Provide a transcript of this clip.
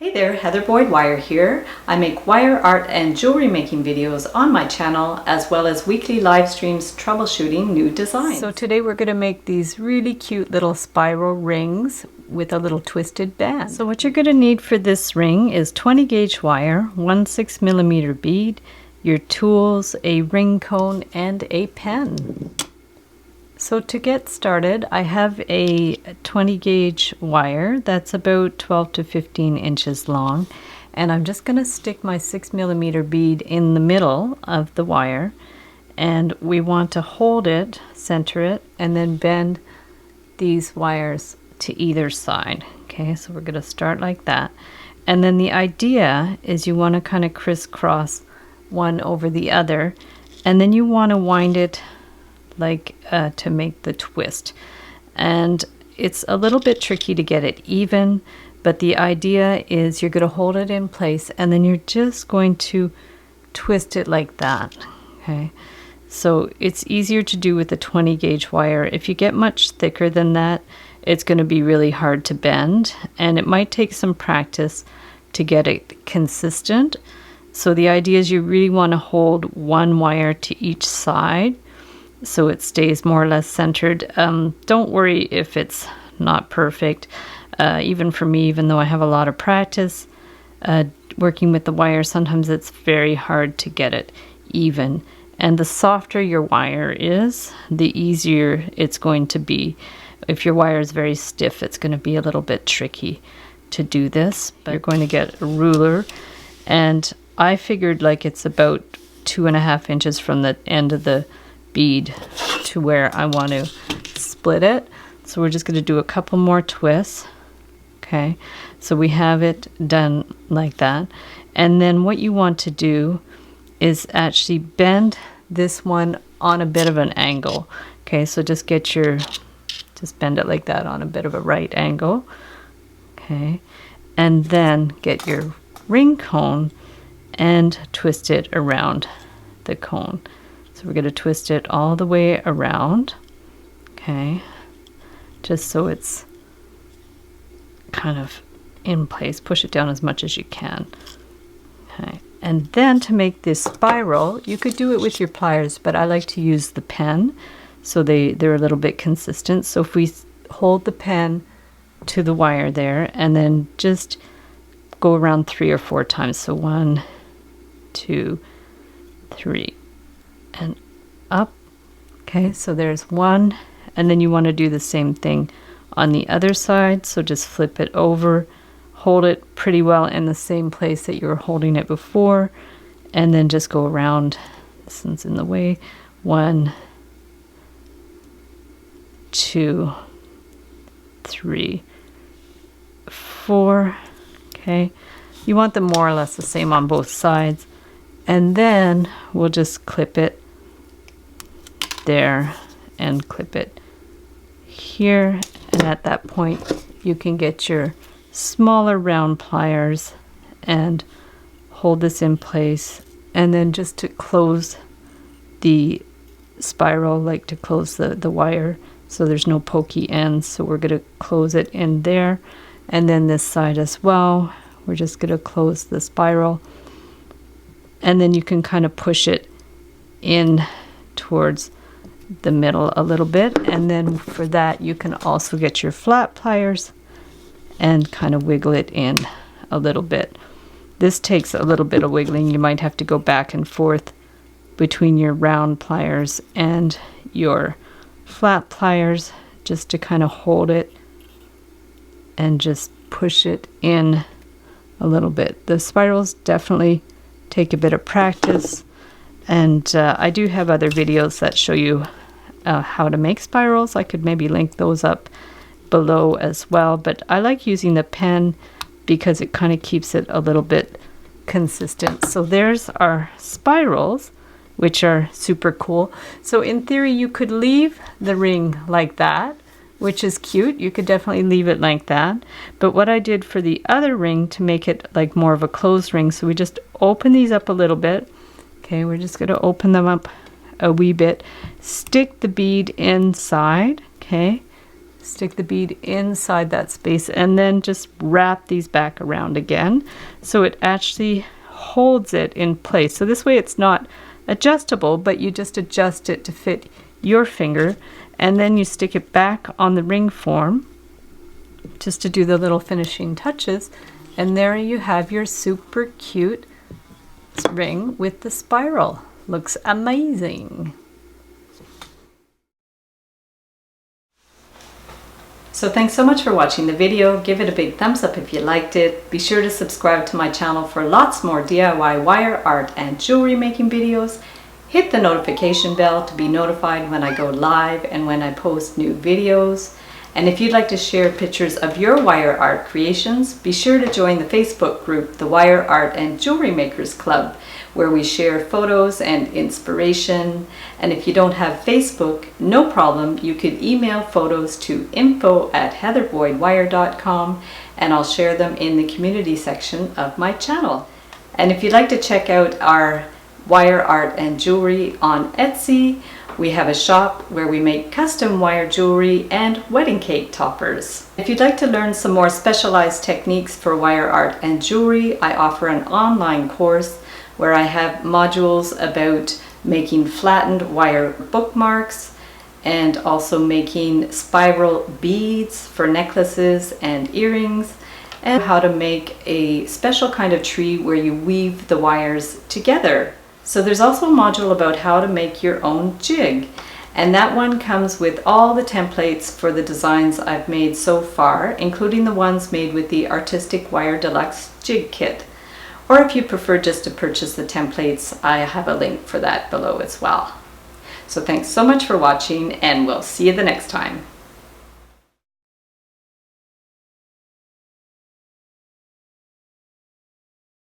Hey there, Heather Boyd Wire here. I make wire art and jewelry making videos on my channel, as well as weekly live streams troubleshooting new designs. So today we're going to make these really cute little spiral rings with a little twisted band. So what you're going to need for this ring is 20 gauge wire, 1 6mm bead, your tools, a ring cone, and a pen. So to get started, I have a 20 gauge wire that's about 12 to 15 inches long, and I'm just going to stick my 6mm bead in the middle of the wire, and we want to hold it, center it, and then bend these wires to either side. Okay, so we're going to start like that, and then the idea is you want to kind of crisscross one over the other, and then you want to wind it like to make the twist. And it's a little bit tricky to get it even, but the idea is you're going to hold it in place and then you're just going to twist it like that. Okay, so it's easier to do with a 20 gauge wire. If you get much thicker than that, it's going to be really hard to bend, and it might take some practice to get it consistent. So the idea is you really want to hold one wire to each side so it stays more or less centered. Don't worry if it's not perfect. Even for me, even though I have a lot of practice working with the wire, sometimes it's very hard to get it even. And the softer your wire is, the easier it's going to be. If your wire is very stiff, it's going to be a little bit tricky to do this. But you're going to get a ruler, and I figured like it's about 2.5 inches from the end of the bead to where I want to split it. So we're just going to do a couple more twists. Okay, so we have it done like that, and then what you want to do is actually bend this one on a bit of an angle. Okay, so just bend it like that on a bit of a right angle. Okay, and then get your ring cone and twist it around the cone. So we're going to twist it all the way around, okay, just so it's kind of in place. Push it down as much as you can. Okay, and then to make this spiral, you could do it with your pliers, but I like to use the pen, so they're a little bit consistent. So if we hold the pen to the wire there, and then just go around 3 or 4 times. So 1, 2, 3. And up. Okay, so there's one, and then you want to do the same thing on the other side. So just flip it over, hold it pretty well in the same place that you were holding it before, and then just go around. This one's in the way. 1, 2, 3, 4. Okay, you want them more or less the same on both sides, and then we'll just clip it there and clip it here, and at that point you can get your smaller round pliers and hold this in place, and then just to close the spiral, like to close the wire so there's no pokey ends. So we're going to close it in there, and then this side as well, we're just going to close the spiral, and then you can kind of push it in towards the middle a little bit, and then for that you can also get your flat pliers and kind of wiggle it in a little bit. This takes a little bit of wiggling. You might have to go back and forth between your round pliers and your flat pliers just to kind of hold it and just push it in a little bit. The spirals definitely take a bit of practice, and I do have other videos that show you how to make spirals. I could maybe link those up below as well, but I like using the pen because it kind of keeps it a little bit consistent. So there's our spirals, which are super cool. So in theory you could leave the ring like that, which is cute. You could definitely leave it like that, but what I did for the other ring to make it like more of a closed ring, so we just open these up a little bit. Okay, we're just going to open them up a wee bit, stick the bead inside. Okay, stick the bead inside that space, and then just wrap these back around again so it actually holds it in place. So this way it's not adjustable, but you just adjust it to fit your finger, and then you stick it back on the ring form just to do the little finishing touches, and there you have your super cute ring with the spiral. Looks amazing. So thanks so much for watching the video. Give it a big thumbs up if you liked it. Be sure to subscribe to my channel for lots more DIY wire art and jewelry making videos. Hit the notification bell to be notified when I go live and when I post new videos. And if you'd like to share pictures of your wire art creations, be sure to join the Facebook group, the Wire Art and Jewelry Makers Club, where we share photos and inspiration. And if you don't have Facebook, no problem. You could email photos to info@heatherboydwire.com, and I'll share them in the community section of my channel. And if you'd like to check out our wire art and jewelry on Etsy, we have a shop where we make custom wire jewelry and wedding cake toppers. If you'd like to learn some more specialized techniques for wire art and jewelry, I offer an online course where I have modules about making flattened wire bookmarks and also making spiral beads for necklaces and earrings, and how to make a special kind of tree where you weave the wires together. So there's also a module about how to make your own jig, and that one comes with all the templates for the designs I've made so far, including the ones made with the Artistic Wire Deluxe Jig Kit. Or if you prefer just to purchase the templates, I have a link for that below as well. So thanks so much for watching, and we'll see you the next time.